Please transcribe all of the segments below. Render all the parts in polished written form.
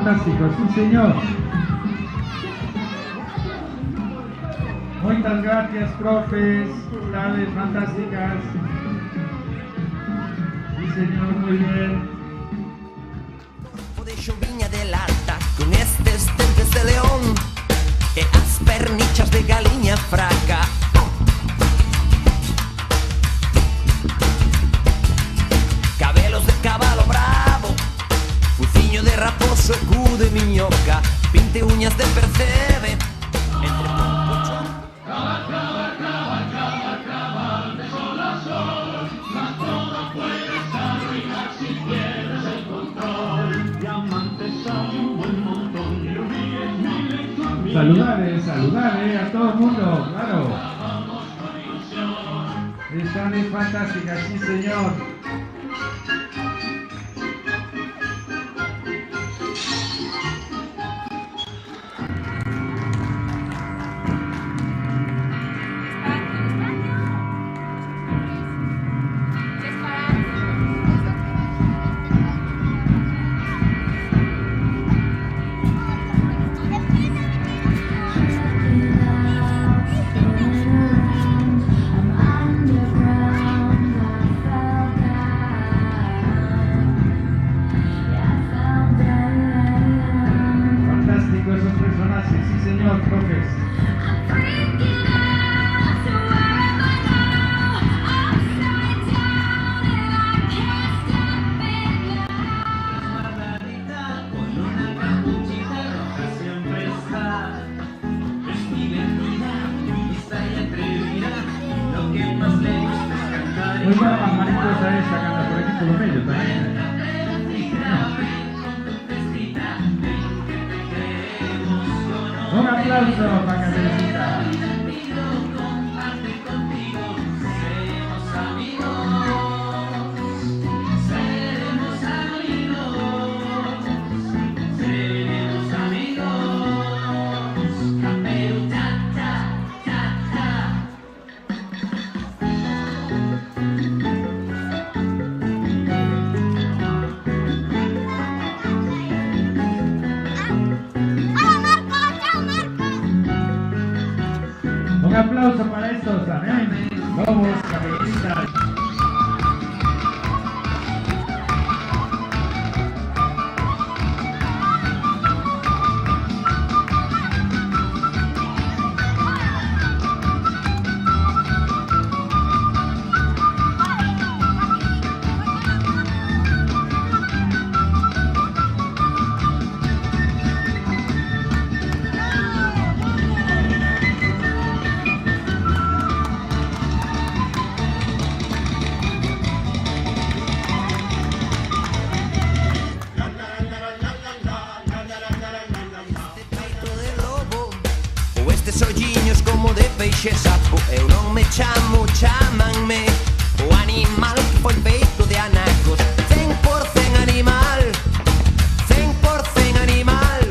fantástico, sí señor. Muchas gracias, profes, tales fantásticas. Sí señor, muy bien. De Viña del Alta, con estes dentes de león e as pernichas de galiña fraca. Cabelos de cabalo bravo, fuciño de raposo e cu de miñoca, pinte uñas de percebe, entre pompocho. Saludare a todo el mundo, claro. Están en fantástica, sí señor. Esos personajes, sí señor, profes. Muy buena mariposa esta que anda por aquí por los medios también. Un aplauso para Caperucita. Un aplauso para estos también. Vamos, Caperucita. Olliños como de peixe sapo. Eu non me chamo, chamanme o animal que foi feito de anacos. 100% animal, 100% animal.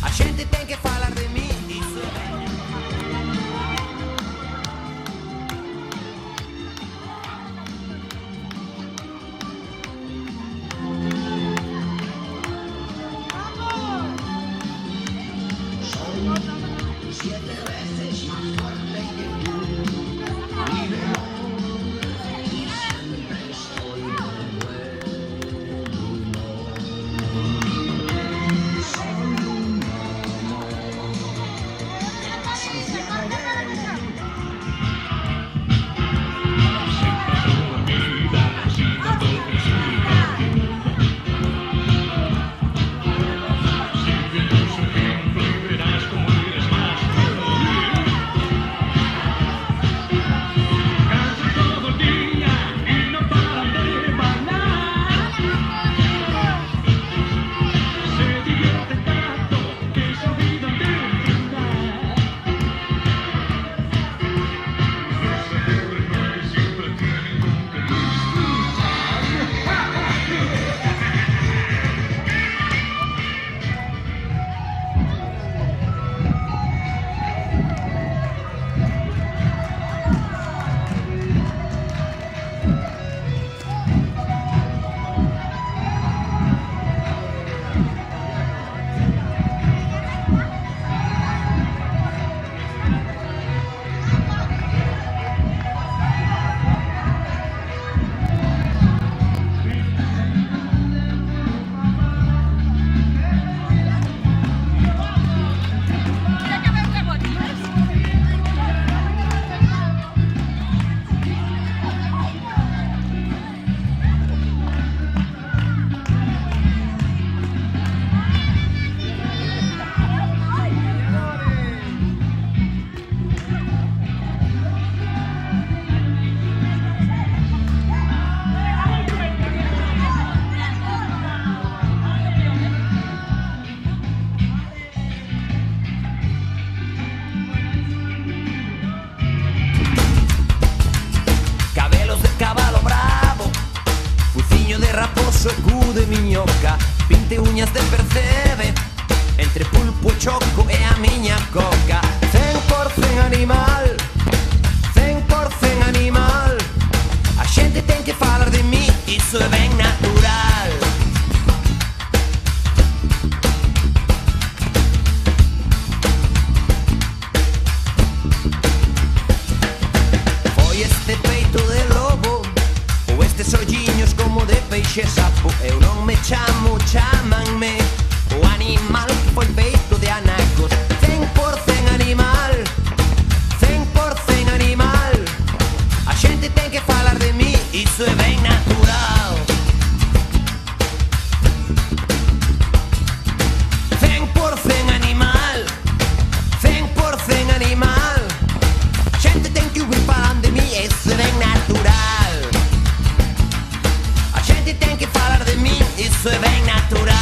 A xente ten que falar de mí, diso. Siete veces más fuerte que tú. Vive de miñoca, 20 uñas de percebe, entre pulpo, choco e a miña coca. 100% animal, 100% animal. A xente ten que falar de mí, iso é ben natural. Foi este peito de lobo ou estes olliños como de peixe sapo. Eu non me chamo, chámanme o animal que foi feito de anacos. 100% animal, 100% animal. A xente ten que falar de mí, iso é ben natural. 100% animal, 100% animal. A xente ten que ouvir falar de mí, iso é ben natural. A xente ten que falar de mí, iso é ben natural.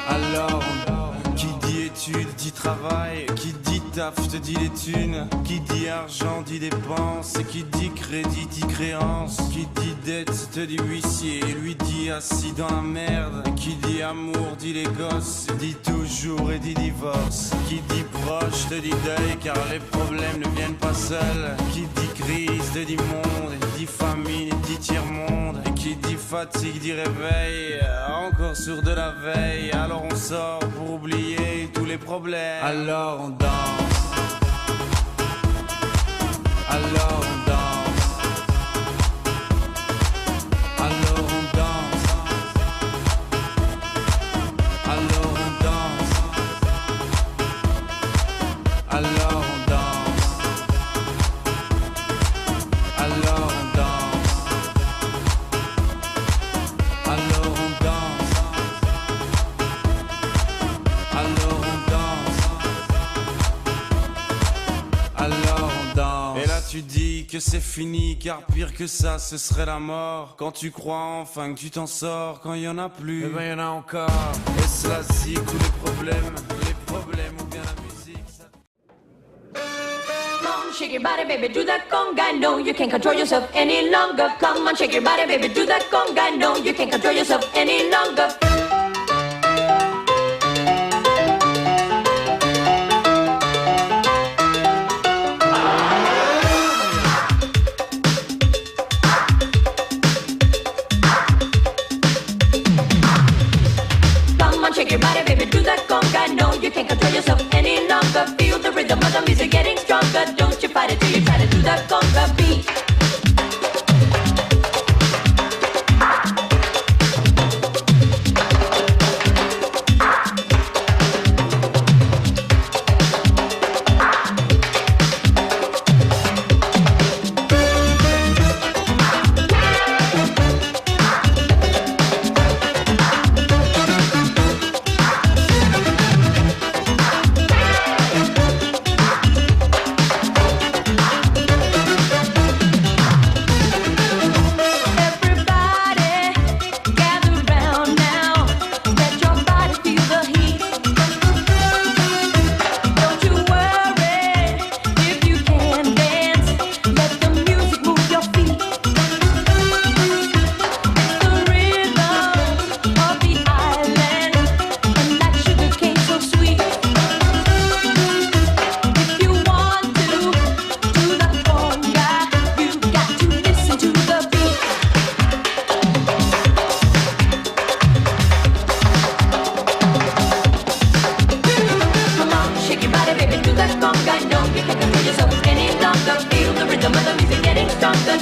Alors qui dit études dit travail, qui dit taf te dit les thunes, qui dit argent dit dépenses, qui dit crédit dit créance, qui dit dette te dit huissier, lui dit assis dans la merde, qui dit amour dit les gosses, dit toujours et dit divorce, qui dit proche te dit deuil car les problèmes ne viennent pas seuls, qui dit crise te dit monde, dit famine dit tiers-monde, et qui dit fatigue dit réveil, encore sur de la veille, alors on sort pour oublier tous les problèmes. Alors on danse, alors on danse, alors on danse, alors on danse, alors on danse, alors on danse, alors on danse, alors on danse, alors on danse. Et là tu dis que c'est fini car pire que ça ce serait la mort. Quand tu crois enfin que tu t'en sors, quand y en a plus, eh ben y en a encore. Et cela zig tous les problèmes ou bien la musique ça... Come on, shake your body, baby, do that conga. No, you can't control yourself any longer. Come on, shake your body, baby, do that conga. No, you can't control yourself any longer. Come on, shake your body, baby, do that conga. No, you can't control yourself any longer. Feel the rhythm of the music getting stronger. Don't you fight it till you try to do that conga beat.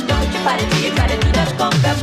Don't you fight it till you try to do that conga